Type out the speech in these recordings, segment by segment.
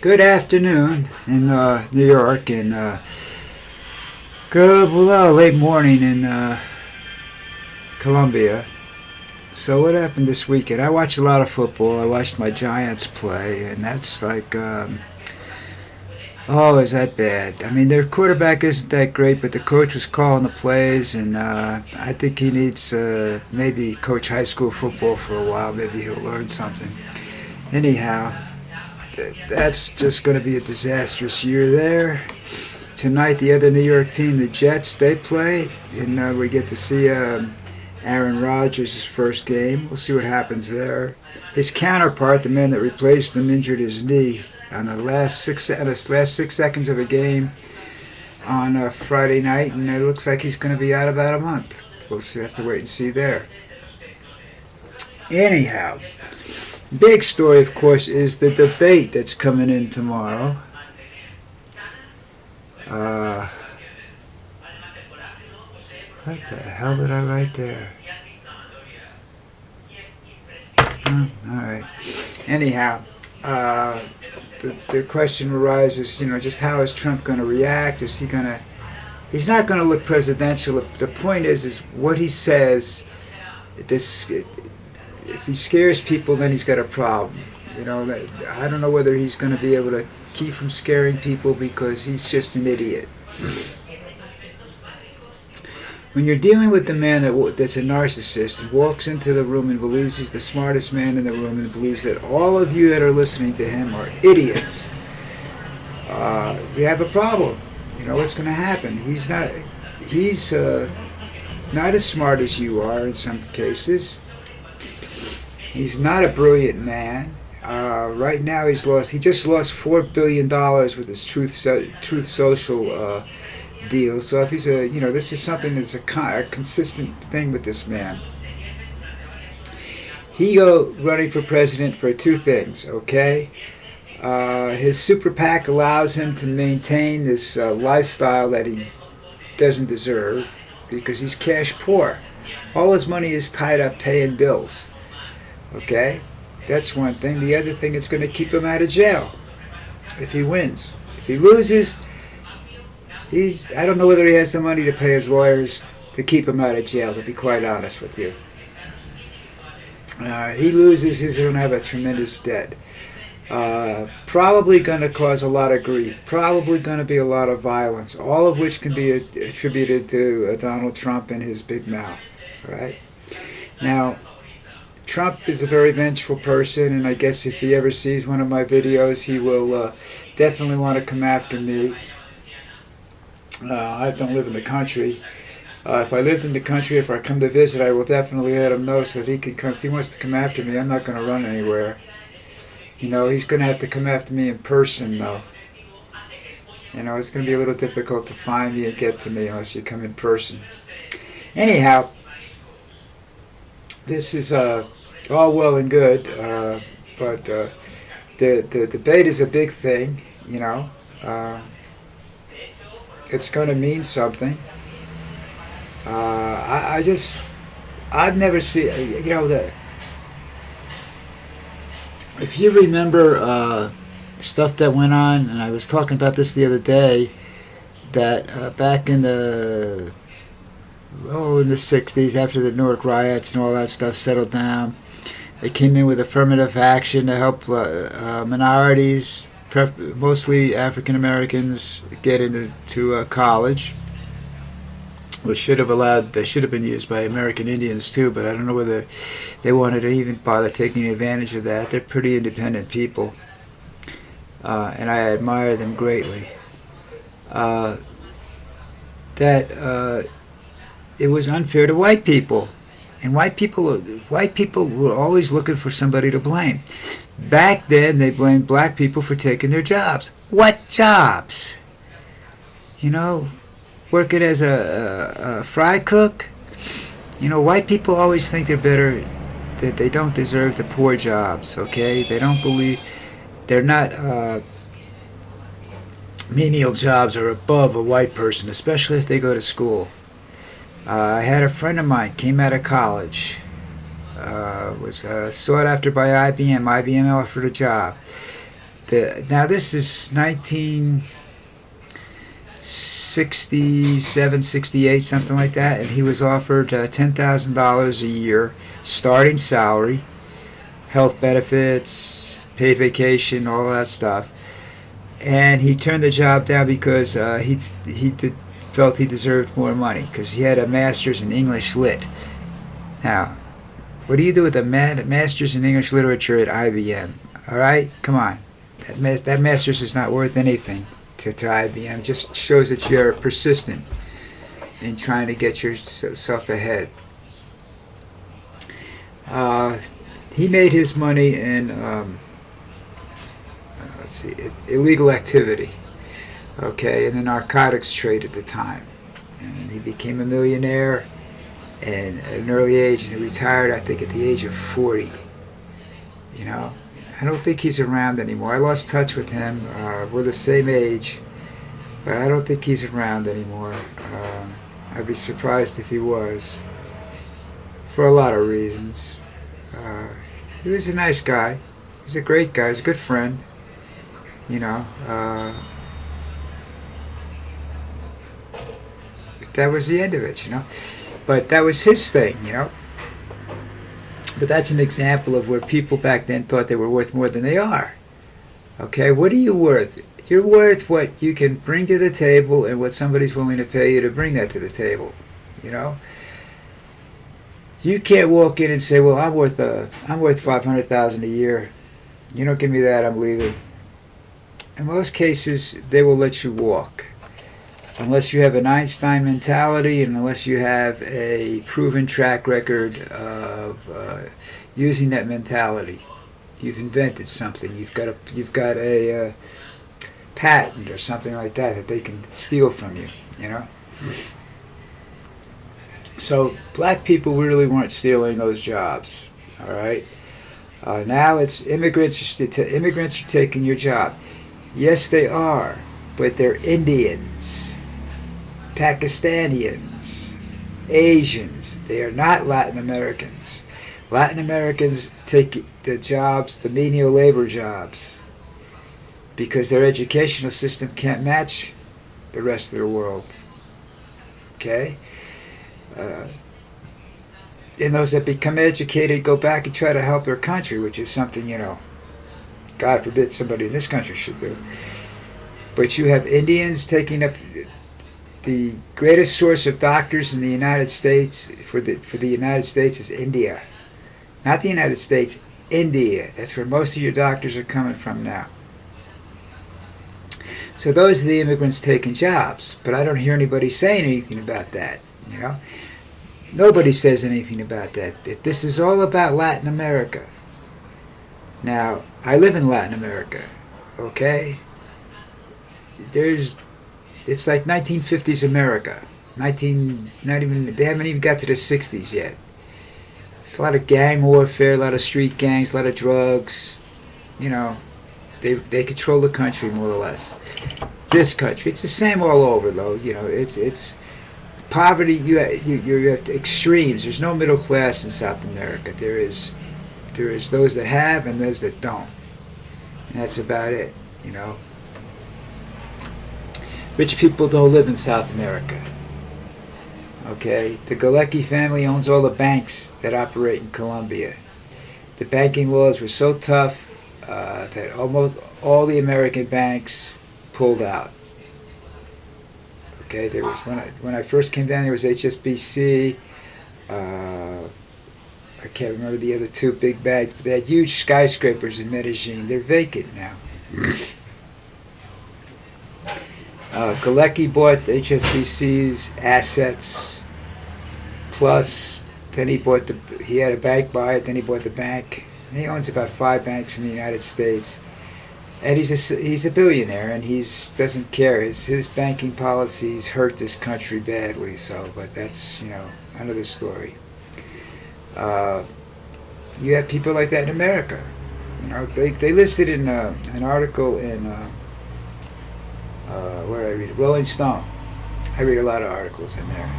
Good afternoon in New York, and good late morning in Columbia. So what happened this weekend? I watched a lot of football. I watched my Giants play, and that's like, oh, is that bad? I mean, their quarterback isn't that great, but the coach was calling the plays, and I think he needs maybe coach high school football for a while. Maybe he'll learn something. Anyhow, that's just going to be a disastrous year there. Tonight, the other New York team, the Jets, they play, and we get to see Aaron Rodgers' first game. We'll see what happens there. His counterpart, the man that replaced him, injured his knee on the last 6 seconds of a game on Friday night, and it looks like he's going to be out about a month. We'll have to wait and see there. Anyhow, big story, of course, is the debate that's coming in tomorrow. What the hell did I write there? Oh, all right. Anyhow, the question arises, just how is Trump going to react? Is he going to? He's not going to look presidential. The point is what he says. If he scares people, then he's got a problem. I don't know whether he's going to be able to keep from scaring people because he's just an idiot. When you're dealing with the man that's a narcissist and walks into the room and believes he's the smartest man in the room and believes that all of you that are listening to him are idiots, you have a problem. What's going to happen? He's not as smart as you are in some cases. He's not a brilliant man. Right now he just lost $4 billion with his Truth Social deal. So if he's this is something that's a consistent thing with this man. He running for president for two things, okay? His super PAC allows him to maintain this lifestyle that he doesn't deserve because he's cash poor. All his money is tied up paying bills. Okay? That's one thing. The other thing, it's going to keep him out of jail if he wins. If he loses, I don't know whether he has the money to pay his lawyers to keep him out of jail, to be quite honest with you. He loses, he's going to have a tremendous debt. Probably going to cause a lot of grief. Probably going to be a lot of violence, all of which can be attributed to Donald Trump and his big mouth. Right? Now, Trump is a very vengeful person, and I guess if he ever sees one of my videos, he will definitely want to come after me. I don't live in the country. If I lived in the country, if I come to visit, I will definitely let him know so that he can come. If he wants to come after me, I'm not going to run anywhere. He's going to have to come after me in person, though. It's going to be a little difficult to find me and get to me unless you come in person. Anyhow, this is all well and good, but the debate is a big thing, It's going to mean something. I've never seen, if you remember stuff that went on, and I was talking about this the other day, that back in the 60s, after the Newark riots and all that stuff settled down, they came in with affirmative action to help minorities, mostly African Americans, get into college. They should have been used by American Indians too, but I don't know whether they wanted to even bother taking advantage of that. They're pretty independent people, and I admire them greatly. It was unfair to white people, and white people were always looking for somebody to blame. Back then, they blamed black people for taking their jobs. What jobs? Working as a fry cook? White people always think they're better, that they don't deserve the poor jobs, okay? They don't believe, they're not, menial jobs are above a white person, especially if they go to school. I had a friend of mine, came out of college, was sought after by IBM. IBM offered a job. Now this is 1967, 68, something like that, and he was offered $10,000 a year, starting salary, health benefits, paid vacation, all that stuff. And he turned the job down because felt he deserved more money because he had a master's in English Lit. Now, what do you do with a master's in English literature at IBM? All right, come on, that master's is not worth anything to IBM. Just shows that you're persistent in trying to get yourself ahead. He made his money in illegal activity, okay, in the narcotics trade at the time, and he became a millionaire and at an early age, and he retired, I think, at the age of 40. You know, I don't think he's around anymore. I lost touch with him. We're the same age, but I don't think he's around anymore. I'd be surprised if he was, for a lot of reasons. He was a nice guy. He was a great guy. He was a good friend. You know, that was the end of it, you know. But that was his thing, you know. But that's an example of where people back then thought they were worth more than they are. Okay, what are you worth? You're worth what you can bring to the table and what somebody's willing to pay you to bring that to the table, you know. You can't walk in and say, "Well, I'm worth $500,000 a year. You don't give me that, I'm leaving." In most cases, they will let you walk. Unless you have an Einstein mentality and unless you have a proven track record of using that mentality. You've invented something. You've got a patent or something like that they can steal from you, you know? So black people really weren't stealing those jobs, all right? Now it's immigrants are taking your job. Yes, they are, but they're Indians, Pakistanians, Asians. They are not Latin Americans. Latin Americans take the jobs, the menial labor jobs, because their educational system can't match the rest of the world. Okay? And those that become educated go back and try to help their country, which is something, you know, God forbid somebody in this country should do. But you have Indians taking up the greatest source of doctors in the United States for the United States is India. Not the United States, India. That's where most of your doctors are coming from now. So those are the immigrants taking jobs. But I don't hear anybody saying anything about that, you know. Nobody says anything about that. This is all about Latin America. Now, I live in Latin America, okay? It's like 1950s America. They haven't even got to the 60s yet. It's a lot of gang warfare, a lot of street gangs, a lot of drugs. You know, they control the country more or less. This country, it's the same all over though. You know, it's poverty. You have extremes. There's no middle class in South America. There is those that have and those that don't, and that's about it. You know, rich people don't live in South America. Okay, the Galecki family owns all the banks that operate in Colombia. The banking laws were so tough that almost all the American banks pulled out. Okay, there was when I first came down, there was HSBC. I can't remember the other two big banks, but they had huge skyscrapers in Medellin. They're vacant now. Galecki bought HSBC's assets, plus then he had a bank buy it, then he bought the bank. And he owns about 5 banks in the United States. And he's a billionaire, and he doesn't care. His banking policies hurt this country badly, but that's, you know, another story. You have people like that in America. You know, they listed in an article in where I read it, Rolling Stone. I read a lot of articles in there.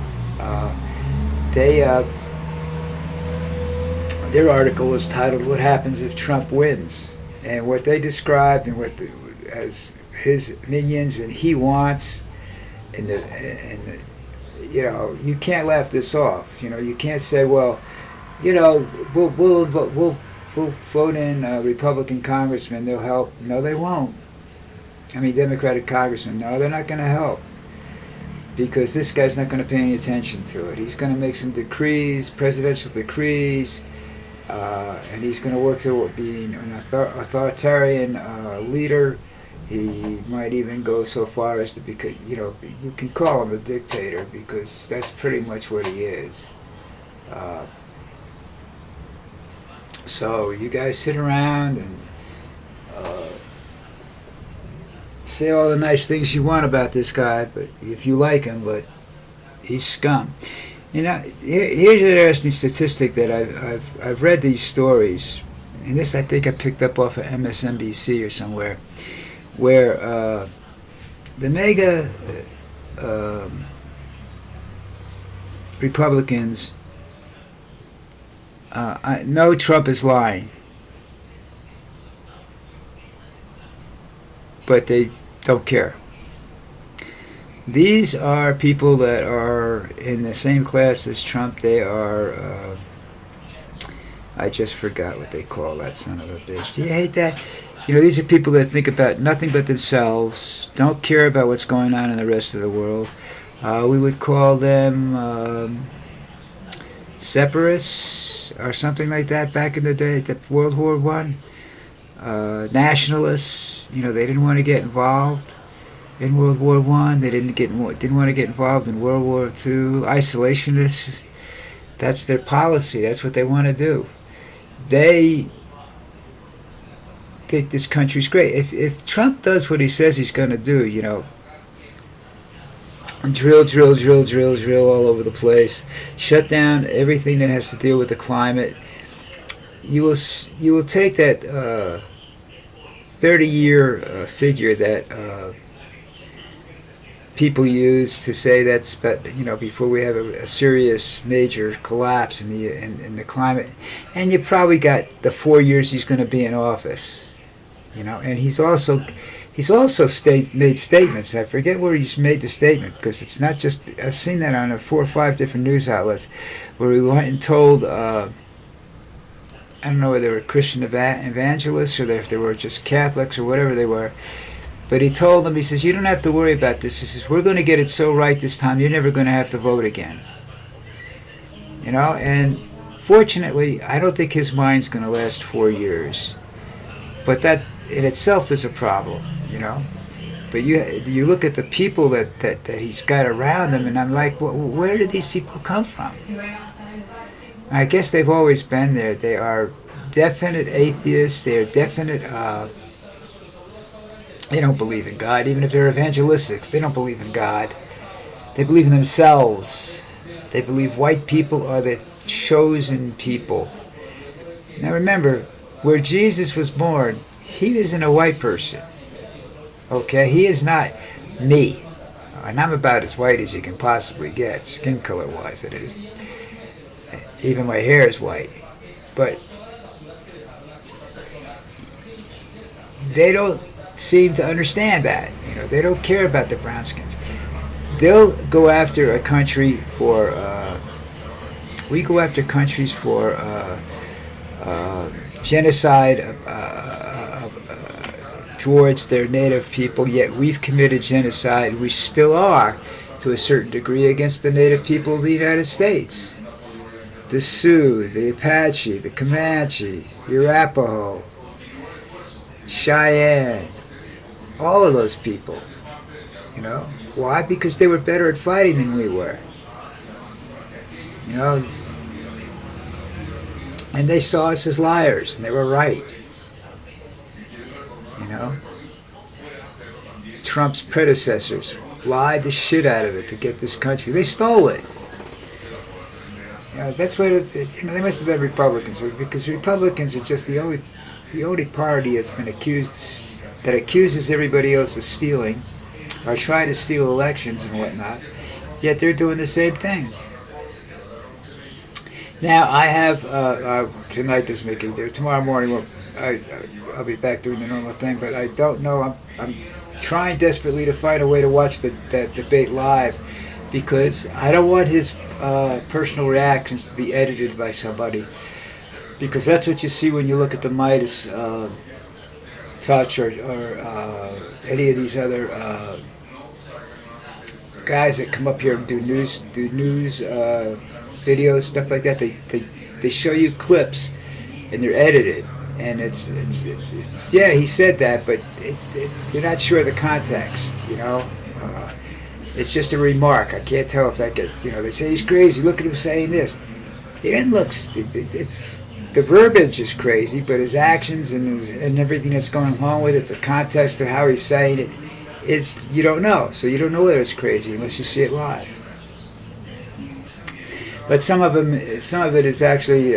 Their article was titled "What Happens if Trump Wins?" and what they described and as his minions and he wants, and you can't laugh this off. You can't say, well, we'll vote in Republican congressmen. They'll help. No, they won't. I mean, Democratic congressmen. No, they're not going to help because this guy's not going to pay any attention to it. He's going to make some decrees, presidential decrees, and he's going to work toward being an authoritarian leader. He might even go so far as to become, you can call him a dictator because that's pretty much what he is. So you guys sit around and say all the nice things you want about this guy, but if you like him, but he's scum. Here's an interesting statistic that I've read these stories, and this I think I picked up off of MSNBC or somewhere, where the mega Republicans know Trump is lying, but they don't care. These are people that are in the same class as Trump. They are, I just forgot what they call that son of a bitch. Do you hate that? These are people that think about nothing but themselves, don't care about what's going on in the rest of the world. We would call them separatists or something like that back in the day, World War I. Nationalists, they didn't want to get involved in World War I. They didn't want to get involved in World War II. Isolationists, that's their policy. That's what they want to do. They think this country's great. If Trump does what he says he's going to do, drill all over the place, shut down everything that has to deal with the climate, you will take that 30-year figure that people use to say that's before we have a serious major collapse in the climate, and you probably got the 4 years he's going to be in office, and he's also made statements. I forget where he's made the statement because it's not just, I've seen that on 4 or 5 different news outlets where he went and told I don't know whether they were Christian evangelists or if they were just Catholics or whatever they were. But he told them, he says, you don't have to worry about this. He says, we're going to get it so right this time, you're never going to have to vote again. And fortunately, I don't think his mind's going to last 4 years. But that in itself is a problem, But you look at the people that he's got around him, and I'm like, where did these people come from? I guess they've always been there. They are definite atheists. They are definite... they don't believe in God. Even if they're evangelistics, they don't believe in God. They believe in themselves. They believe white people are the chosen people. Now remember, where Jesus was born, he isn't a white person. Okay? He is not me. And I'm about as white as you can possibly get, skin color-wise, that is. Even my hair is white. But they don't seem to understand that. They don't care about the brownskins. They'll go after a country for... we go after countries for genocide towards their native people, yet we've committed genocide, we still are, to a certain degree, against the native people of the United States. The Sioux, the Apache, the Comanche, the Arapaho, Cheyenne, all of those people. Why? Because they were better at fighting than we were. And they saw us as liars, and they were right. Trump's predecessors lied the shit out of it to get this country. They stole it. That's why they must have been Republicans, because Republicans are just the only party that's been accused, that accuses everybody else of stealing or trying to steal elections and whatnot. Yet they're doing the same thing. Now I have tonight doesn't make any difference. Tomorrow morning I'll be back doing the normal thing. But I don't know. I'm trying desperately to find a way to watch that debate live because I don't want his personal reactions to be edited by somebody. Because that's what you see when you look at the Midas Touch or any of these other guys that come up here and do news videos, stuff like that. They show you clips and they're edited, and it's yeah, he said that, but you're not sure of the context, you know. It's just a remark. I can't tell if that they say he's crazy. Look at him saying this. He didn't look. It's the verbiage is crazy, but his actions and everything that's going along with it, the context of how he's saying it, is you don't know. So you don't know whether it's crazy unless you see it live. But some of it is actually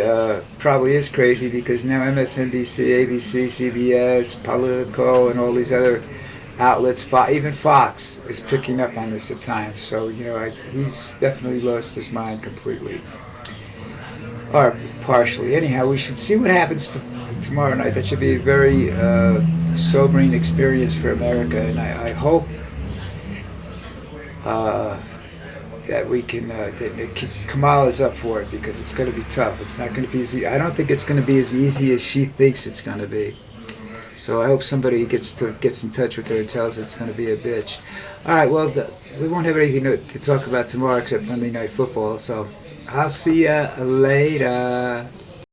probably is crazy because now MSNBC, ABC, CBS, Politico, and all these other outlets, even Fox, is picking up on this at times. So he's definitely lost his mind completely, or partially. Anyhow, we should see what happens tomorrow night. That should be a very sobering experience for America, and I hope that we can that Kamala's up for it because it's going to be tough. It's not going to be easy. I don't think it's going to be as easy as she thinks it's going to be. So I hope somebody gets in touch with her and tells her it's going to be a bitch. All right, well, we won't have anything to talk about tomorrow except Monday Night Football. So I'll see ya later.